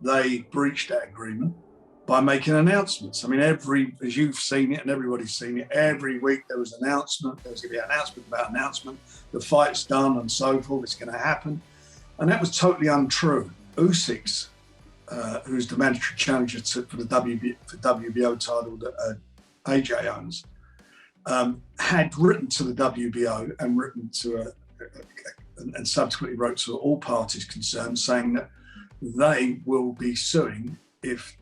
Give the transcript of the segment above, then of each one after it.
they breached that agreement by making announcements. I mean, as you've seen it and everybody's seen it, every week there was an announcement. There was going to be an announcement about announcement. The fight's done and so forth. It's going to happen. And that was totally untrue. Usyks, who's the mandatory challenger for the WBO title that AJ owns, had written to the WBO and written to and subsequently wrote to all parties concerned saying that they will be suing if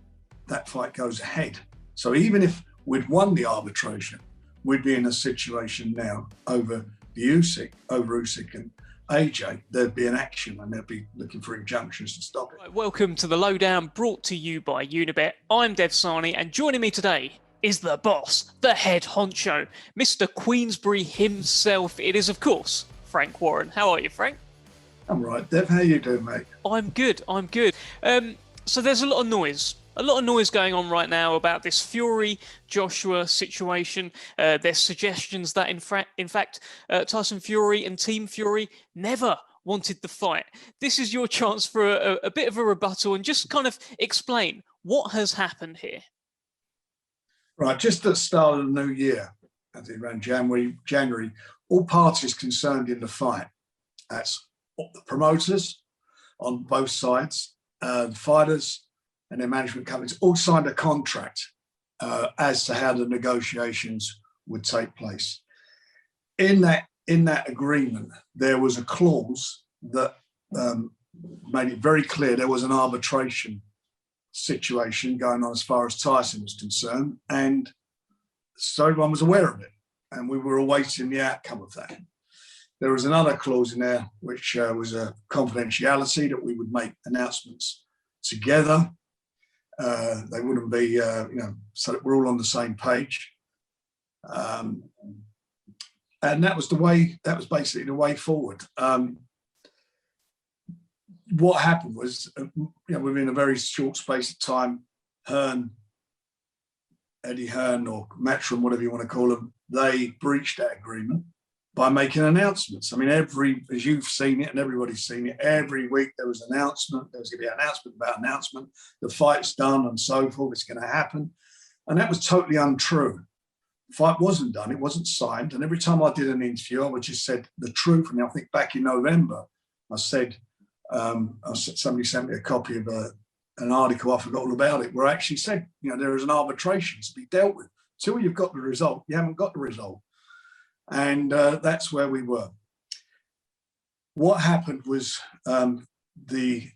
that fight goes ahead. So even if we'd won the arbitration, we'd be in a situation now over Usyk and AJ, there'd be an action and they'd be looking for injunctions to stop it. Welcome to the Lowdown, brought to you by Unibet. I'm Dev Sahni, and joining me today is the boss, the head honcho, Mr. Queensberry himself. It is, of course, Frank Warren. How are you, Frank? I'm right, Dev. How you doing, mate? I'm good. So there's a lot of noise. Going on right now about this Fury-Joshua situation. There's suggestions that, in fact, Tyson Fury and Team Fury never wanted the fight. This is your chance for a bit of a rebuttal and just kind of explain what has happened here. Right, just at the start of the new year, I think around January, all parties concerned in the fight, that's the promoters on both sides, the fighters, and their management companies all signed a contract as to how the negotiations would take place. In that agreement, there was a clause that made it very clear there was an arbitration situation going on as far as Tyson was concerned, and so everyone was aware of it, and we were awaiting the outcome of that. There was another clause in there which was a confidentiality, that we would make announcements together. They wouldn't be, so that we're all on the same page. And that was basically the way forward. What happened was, within a very short space of time, Eddie Hearn or Matchroom, whatever you want to call them, they breached that agreement by making announcements. I mean, as you've seen it and everybody's seen it, every week there was an announcement. There was going to be an announcement about announcement. The fight's done and so forth. It's going to happen. And that was totally untrue. The fight wasn't done. It wasn't signed. And every time I did an interview, I just said the truth. And I think back in November, I said, somebody sent me a copy of an article, I forgot all about it, where I actually said, there is an arbitration to be dealt with. Until you've got the result, you haven't got the result. And that's where we were. What happened was the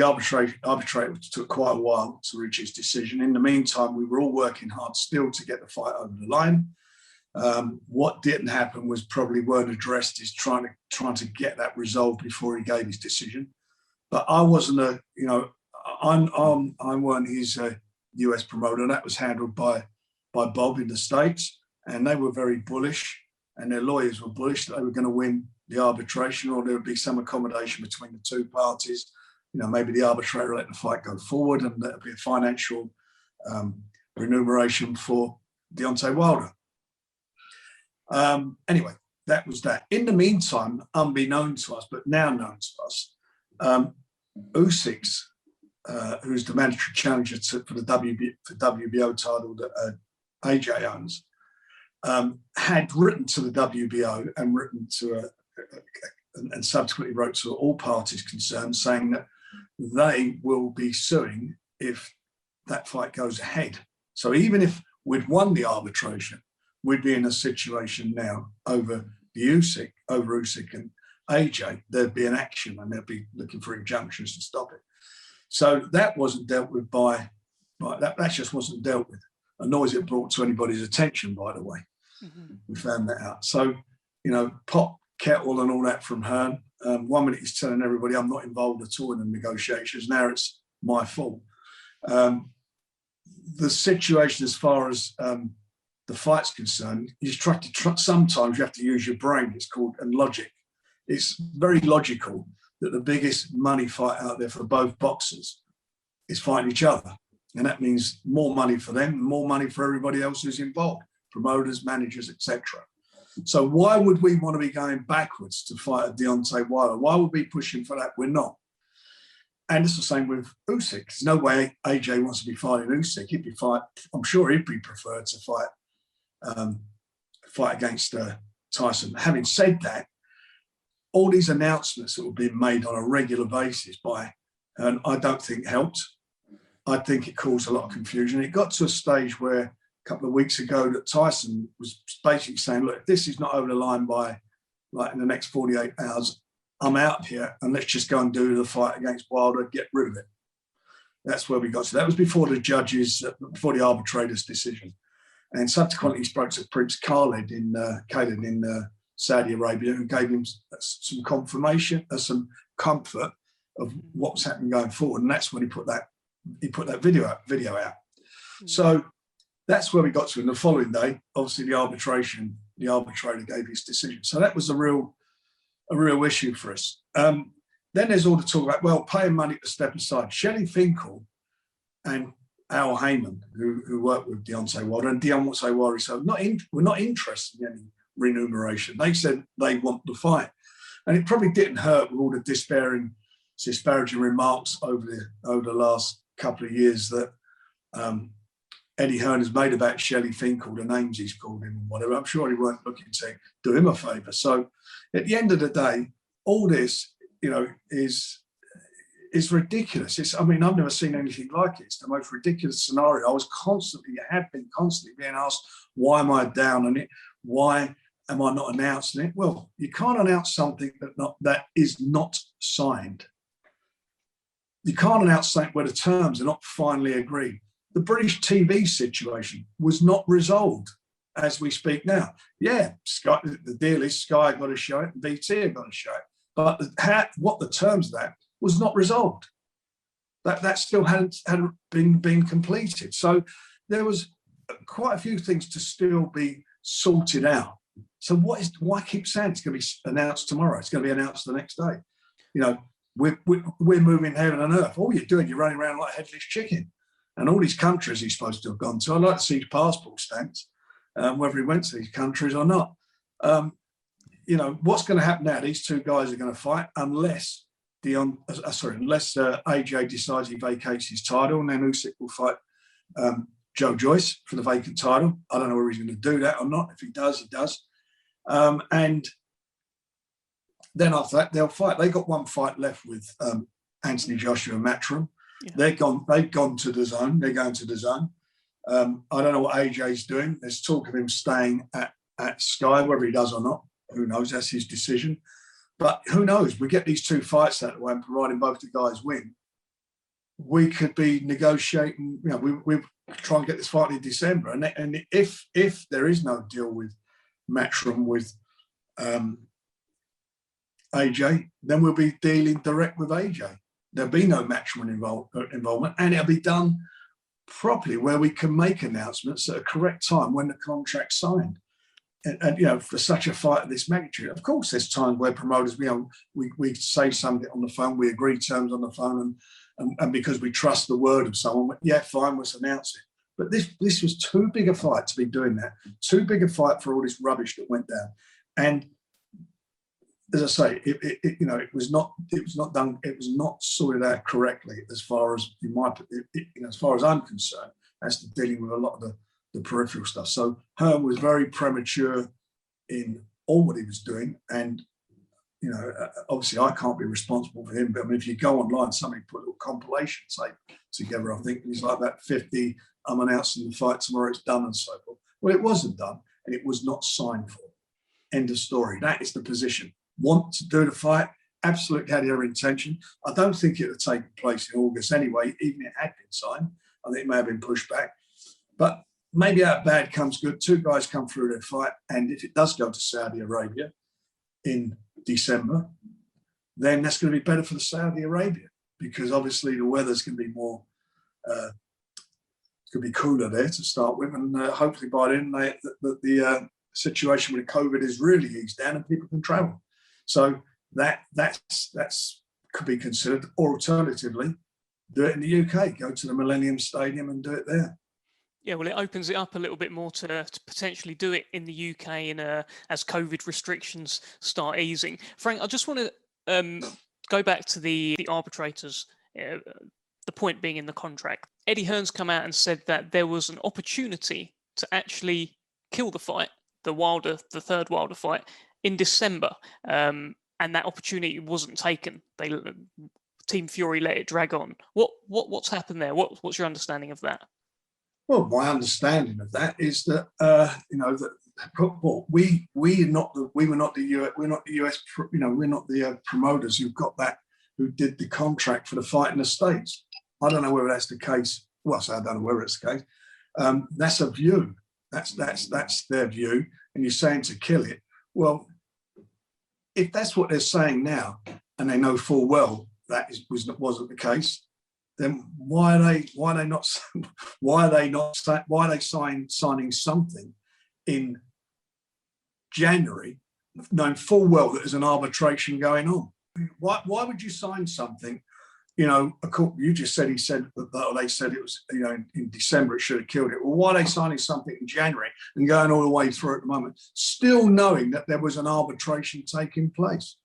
arbitrator took quite a while to reach his decision. In the meantime, we were all working hard still to get the fight over the line. What didn't happen was probably weren't addressed is trying to get that resolved before he gave his decision. But I wasn't I weren't his US promoter. That was handled by Bob in the States. And they were very bullish, and their lawyers were bullish that they were going to win the arbitration, or there would be some accommodation between the two parties. Maybe the arbitrator let the fight go forward, and there would be a financial remuneration for Deontay Wilder. Anyway, that was that. In the meantime, unbeknown to us, but now known to us, Usyks, who's the mandatory challenger for the WBO title that AJ owns, had written to the WBO and written to and subsequently wrote to all parties concerned saying that they will be suing if that fight goes ahead. So even if we'd won the arbitration, we'd be in a situation now over Usyk and AJ, there'd be an action and they'd be looking for injunctions to stop it. So that wasn't dealt with that just wasn't dealt with. A noise it brought to anybody's attention, by the way. Mm-hmm. We found that out. So, pot, kettle and all that from Hearn. 1 minute he's telling everybody I'm not involved at all in the negotiations. Now it's my fault. The situation as far as the fight's concerned, sometimes you have to use your brain. It's called logic. It's very logical that the biggest money fight out there for both boxers is fighting each other. And that means more money for them, more money for everybody else who's involved, promoters, managers, etc. So why would we want to be going backwards to fight a Deontay Wilder? Why would we be pushing for that? We're not. And it's the same with Usyk. There's no way AJ wants to be fighting Usyk. I'm sure he'd be preferred to fight against Tyson. Having said that, all these announcements that were being made on a regular basis and I don't think helped. I think it caused a lot of confusion. It got to a stage where a couple of weeks ago that Tyson was basically saying, look, if this is not over the line by like in the next 48 hours, I'm out here and let's just go and do the fight against Wilder, get rid of it. That's where we got to. That was before before the arbitrators' decision. And subsequently he spoke to Prince Khalid in Saudi Arabia, who gave him some confirmation, some comfort of what was happening going forward. And that's when he put that video out. Mm-hmm. So that's where we got to. And the following day, obviously the arbitrator gave his decision. So that was a real issue for us. Then there's all the talk about, well, paying money to step aside. Shelley Finkel and Al Heyman, who worked with Deontay Wilder, and Deontay Wilder said, we're not interested in any remuneration. They said they want the fight. And it probably didn't hurt with all the disparaging remarks over the last couple of years that Eddie Hearn has made about Shelley Finkel, the names he's called him and whatever. I'm sure he weren't looking to do him a favour. So at the end of the day, all this, is ridiculous. I've never seen anything like it. It's the most ridiculous scenario. I have been constantly being asked, why am I down on it? Why am I not announcing it? Well, you can't announce something that is not signed. You can't announce something where the terms are not finally agreed. The British TV situation was not resolved as we speak now. Yeah, Sky, the deal is Sky got to show it, and BT have got to show it. But what the terms of that was not resolved. That still hadn't been completed. So there was quite a few things to still be sorted out. So why keep saying it's going to be announced tomorrow? It's going to be announced the next day. We're moving heaven and earth. All you're doing, you're running around like a headless chicken. And all these countries he's supposed to have gone to, I'd like to see his passport stamps, whether he went to these countries or not. What's going to happen now? These two guys are going to fight unless AJ decides he vacates his title, and then Usyk will fight Joyce for the vacant title. I don't know whether he's going to do that or not. If he does, he does. And then after that, they'll fight. They got one fight left with Anthony Joshua and Matchroom. Yeah. They've gone to the zone. They're going to the zone. I don't know what AJ's doing. There's talk of him staying at Sky, whether he does or not. Who knows? That's his decision. But who knows? We get these two fights that way, and providing both the guys win, we could be negotiating. We try and get this fight in December. And if there is no deal with Matchroom with AJ, then we'll be dealing direct with AJ. There'll be no Matchroom involvement, and it'll be done properly, where we can make announcements at a correct time when the contract's signed. And for such a fight of this magnitude, of course, there's times where promoters, we say something on the phone, we agree terms on the phone, and because we trust the word of someone, yeah, fine, let's announce it. But this was too big a fight to be doing that. Too big a fight for all this rubbish that went down. And as I say, it was not done. It was not sorted out correctly as far as as far as I'm concerned, as to dealing with a lot of the peripheral stuff. So Hearn was very premature in all what he was doing, and obviously I can't be responsible for him. But if you go online, somebody put a little compilation tape together. I think he's like about 50. I'm announcing the fight tomorrow. It's done and so forth. Well, it wasn't done, and it was not signed for. End of story. That is the position. Want to do the fight? Absolutely had every intention. I don't think it would take place in August anyway, even if it had been signed. I think it may have been pushed back. But maybe out of bad comes good. Two guys come through their fight, and if it does go to Saudi Arabia in December, then that's going to be better for the Saudi Arabia, because obviously the weather's going to be more, it's going to be cooler there to start with, and hopefully by then the situation with COVID is really eased down and people can travel. So that's could be considered. Or alternatively, do it in the UK, go to the Millennium Stadium and do it there. Yeah, well, it opens it up a little bit more to potentially do it in the UK as COVID restrictions start easing. Frank, I just want to go back to the arbitrators The point being in the contract. Eddie Hearns come out and said that there was an opportunity to actually kill the fight, the third Wilder fight, in December, and that opportunity wasn't taken. Team Fury let it drag on. What's happened there? What's your understanding of that? Well, my understanding of that is that we were not the US, we're not the promoters who did the contract for the fight in the States. I don't know whether that's the case. Well, I don't know whether it's the case. That's a view. That's their view, and you're saying to kill it. Well, if that's what they're saying now, and they know full well that wasn't the case, then why are they signing something in January, knowing full well that there's an arbitration going on? Why would you sign something? You just said they said it was, in December it should have killed it. Well, why are they signing something in January and going all the way through at the moment, still knowing that there was an arbitration taking place?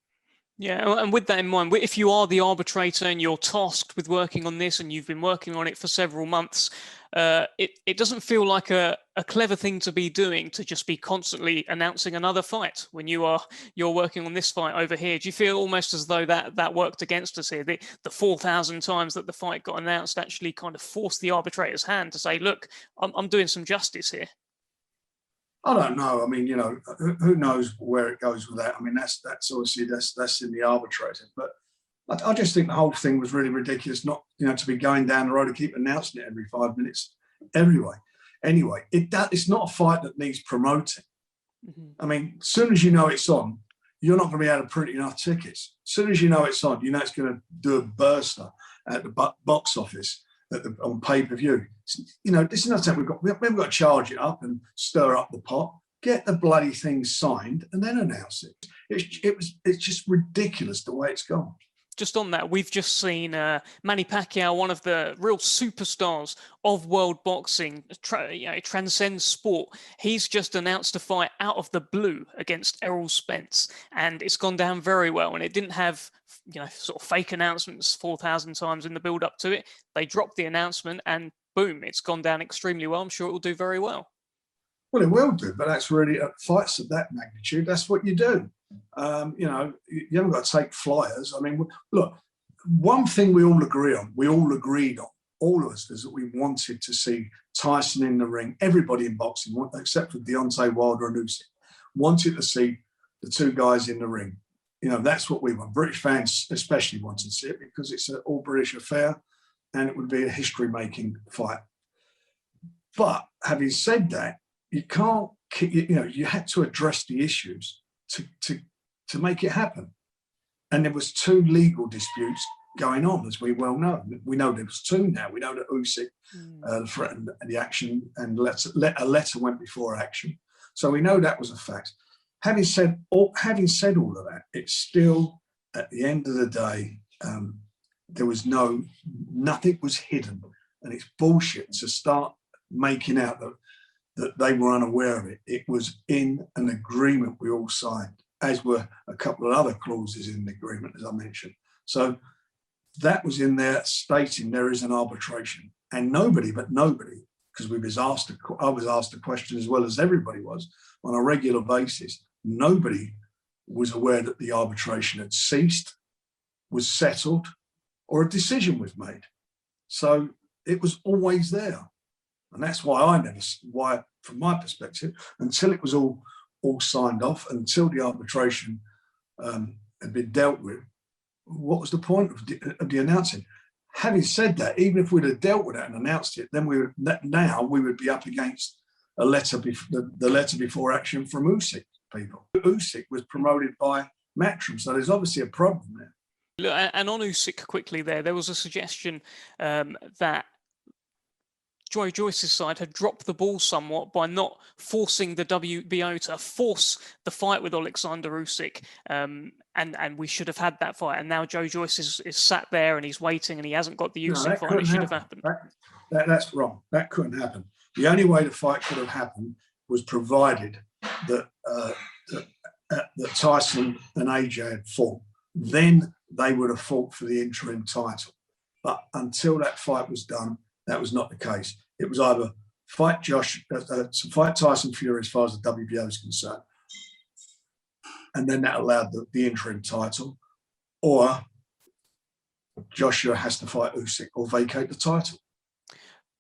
Yeah, and with that in mind, if you are the arbitrator and you're tasked with working on this and you've been working on it for several months, it doesn't feel like a clever thing to be doing, to just be constantly announcing another fight when you're working on this fight over here. Do you feel almost as though that worked against us here? The 4,000 times that the fight got announced actually kind of forced the arbitrator's hand to say, look, I'm doing some justice here. I don't know. I mean, who knows where it goes with that? I mean, that's obviously that's in the arbitrator. But I just think the whole thing was really ridiculous. Not to be going down the road and keep announcing it every 5 minutes. Anyway, it's not a fight that needs promoting. Mm-hmm. I mean, as soon as you know it's on, you're not going to be able to print enough tickets. As soon as you know it's on, it's going to do a burster at the box office. On pay-per-view, this is not something we haven't got to charge it up and stir up the pot. Get the bloody thing signed and then announce it. It's just ridiculous the way it's gone. Just on that, we've just seen Manny Pacquiao, one of the real superstars of world boxing, transcends sport. He's just announced a fight out of the blue against Errol Spence, and it's gone down very well. And it didn't have, sort of fake announcements 4,000 times in the build up to it. They dropped the announcement, and boom, it's gone down extremely well. I'm sure it will do very well. Well, it will do, but that's really fights of that magnitude. That's what you do. You haven't got to take flyers. I mean, look, one thing we all agreed on, all of us, is that we wanted to see Tyson in the ring. Everybody in boxing, except for Deontay Wilder and Usyk, wanted to see the two guys in the ring. That's what we want. British fans especially wanted to see it because it's an all-British affair and it would be a history-making fight. But having said that, you can't, you had to address the issues to make it happen. And there was 2 legal disputes going on, as we well know. We know there was 2 now. We know that Usyk threatened the action and a letter went before action. So we know that was a fact. Having said all of that, it's still, at the end of the day, there was nothing was hidden. And it's bullshit to start making out that they were unaware of it. It was in an agreement we all signed, as were a couple of other clauses in the agreement, as I mentioned. So that was in there stating there is an arbitration. And nobody, because I was asked a question as well as everybody was on a regular basis, nobody was aware that the arbitration had ceased, was settled, or a decision was made. So it was always there. And that's why from my perspective, until it was all signed off, until the arbitration had been dealt with, what was the point of the announcing? Having said that, even if we'd have dealt with that and announced it, then we would be up against the letter before action from Usyk people. Usyk was promoted by Matchroom, so there's obviously a problem there. Look, and on Usyk quickly there was a suggestion that Joyce's side had dropped the ball somewhat by not forcing the WBO to force the fight with Alexander Usyk, and we should have had that fight. And now Joyce is sat there and he's waiting and he hasn't got the Usyk fight. It should have happened. That's wrong. That couldn't happen. The only way the fight could have happened was provided that Tyson and AJ had fought. Then they would have fought for the interim title. But until that fight was done, that was not the case. It was either fight Tyson Fury as far as the WBO is concerned, and then that allowed the interim title, or Joshua has to fight Usyk or vacate the title.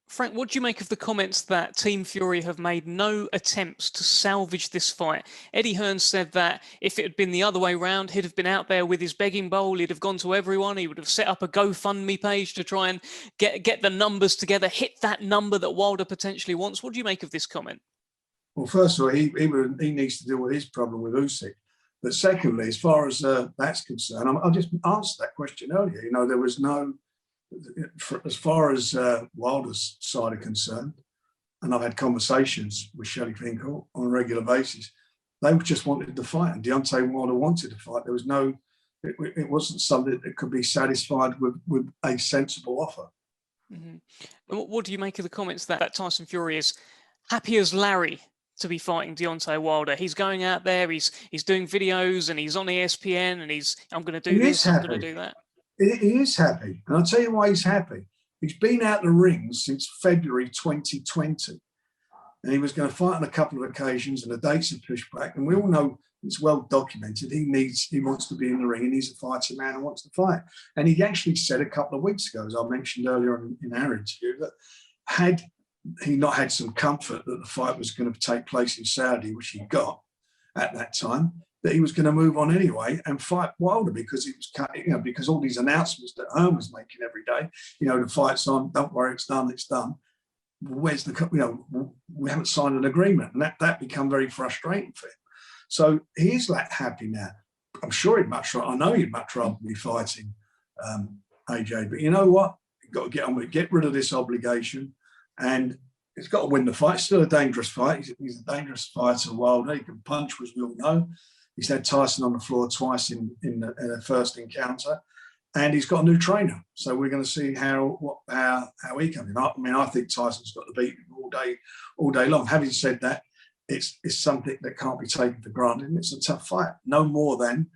Frank, what do you make of the comments that Team Fury have made no attempts to salvage this fight? Eddie Hearns said that if it had been the other way round, he'd have been out there with his begging bowl, he'd have gone to everyone, he would have set up a GoFundMe page to try and get the numbers together, hit that number that Wilder potentially wants. What do you make of this comment? Well, first of all, he needs to deal with his problem with Usyk. But secondly, as far as that's concerned, I just answered that question earlier. You know, there was no... as far as Wilder's side are concerned, and I've had conversations with Shelley Finkel on a regular basis, they just wanted to fight, and Deontay Wilder wanted to fight. There was no, it wasn't something that could be satisfied with a sensible offer. Mm-hmm. And what do you make of the comments that Tyson Fury is happy as Larry to be fighting Deontay Wilder? He's going out there, he's doing videos, and he's on ESPN, and I'm going to do this, I'm going to do that. He is happy. And I'll tell you why he's happy. He's been out the ring since February 2020. And he was going to fight on a couple of occasions, and the dates are pushed back. And we all know it's well documented. He wants to be in the ring, and he's a fighting man and wants to fight. And he actually said a couple of weeks ago, as I mentioned earlier in our interview, that had he not had some comfort that the fight was going to take place in Saudi, which he got at that time, that he was going to move on anyway and fight Wilder, because he was, because all these announcements that Hearns was making every day, the fight's on, don't worry, it's done, it's done. Where's the, we haven't signed an agreement, and that become very frustrating for him. So he is like happy now. I'm sure I know he'd much rather be fighting AJ, but you know what? You've got to get on with it, get rid of this obligation, and he's got to win the fight. It's still a dangerous fight. He's a dangerous fighter, Wilder. He can punch, as we all know. He's had Tyson on the floor twice in a first encounter, and he's got a new trainer. So we're going to see how he comes in. I mean, I think Tyson's got to beat him all day long. Having said that, it's something that can't be taken for granted. And it's a tough fight. No more than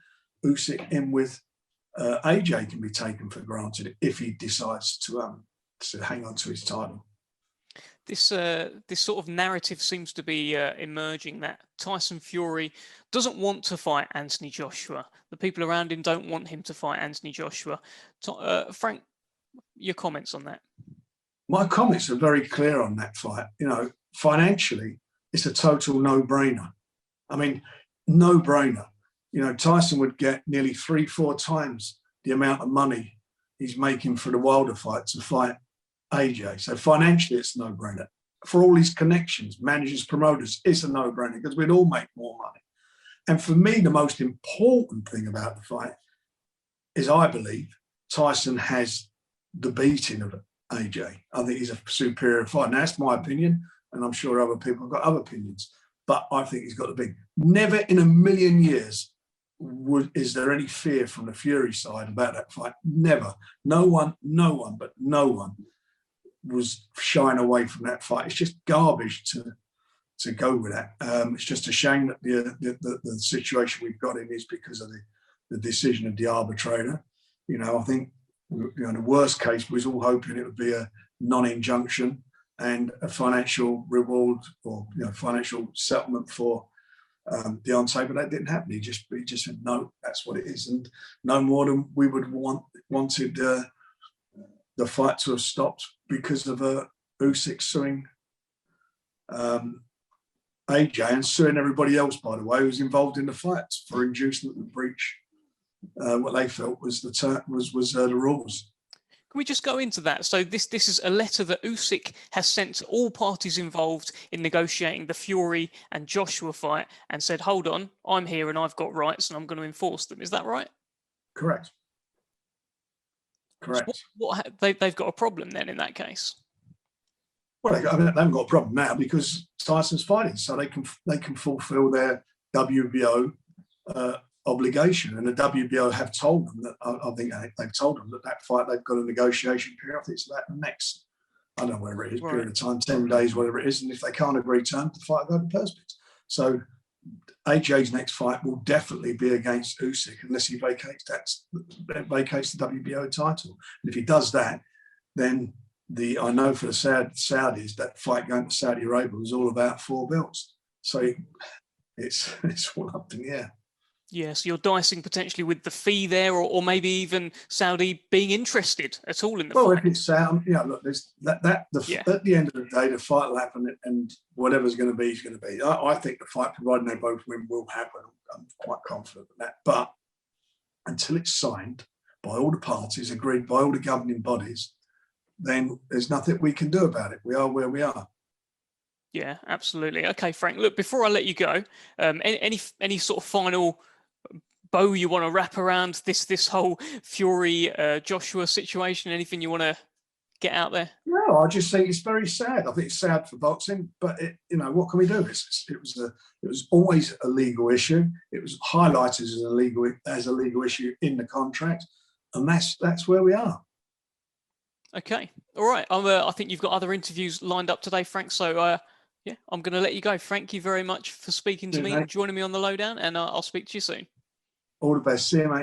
Usyk in with AJ can be taken for granted if he decides to hang on to his title. This sort of narrative seems to be emerging that Tyson Fury doesn't want to fight Anthony Joshua. The people around him don't want him to fight Anthony Joshua. Frank, your comments on that? My comments are very clear on that fight. Financially, it's a total no-brainer. I mean, no-brainer. Tyson would get nearly 3-4 times the amount of money he's making for the Wilder fight to fight AJ. So financially, it's a no-brainer. For all his connections, managers, promoters, it's a no-brainer because we'd all make more money. And for me, the most important thing about the fight is, I believe, Tyson has the beating of AJ. I think he's a superior fighter. Now, that's my opinion, and I'm sure other people have got other opinions, but I think he's got the big. Never in a million years is there any fear from the Fury side about that fight. Never. No one was shying away from that fight. It's just garbage to go with that. It's just a shame that the situation we've got in is because of the decision of the arbitrator. I think the worst case was all hoping it would be a non-injunction and a financial reward or financial settlement for Deontay, but that didn't happen. He just said no, that's what it is, and no more than we would wanted the fight to have stopped because of Usyk suing AJ and suing everybody else, by the way, who was involved in the fights for inducement and breach what they felt was the rules. Can we just go into that? So this is a letter that Usyk has sent to all parties involved in negotiating the Fury and Joshua fight and said, hold on, I'm here and I've got rights and I'm going to enforce them. Is that right? Correct. So they've got a problem then in that case? Well, they haven't got a problem now because Tyson's fighting, so they can fulfil their WBO obligation, and the WBO have told them that. I think they've told them that fight they've got a negotiation period. I think it's about the next, I don't know whatever it is, period of time, 10 days, whatever it is, and if they can't agree terms, the fight will go to perspex. So AJ's next fight will definitely be against Usyk unless he vacates the WBO title. And if he does that, then I know for the Saudis that fight going to Saudi Arabia was all about 4 belts. So it's all up in the air. Yes, you're dicing potentially with the fee there, or maybe even Saudi being interested at all in the fight. Well, if it's Saudi, look, there's at the end of the day, the fight will happen, and whatever's going to be is going to be. I think the fight, providing they both win, will happen. I'm quite confident of that. But until it's signed by all the parties, agreed by all the governing bodies, then there's nothing we can do about it. We are where we are. Yeah, absolutely. Okay, Frank. Look, before I let you go, any sort of final bow you want to wrap around this whole Fury Joshua situation? Anything you want to get out there? No, I just think it's very sad. I think it's sad for boxing, but what can we do? It was always a legal issue. It was highlighted as a legal issue in the contract, and that's where we are. Okay, all right. I think you've got other interviews lined up today, Frank. So yeah, I'm going to let you go. Thank you very much for speaking to me and joining me on the Lowdown, and I'll speak to you soon. All the best. See you, mate.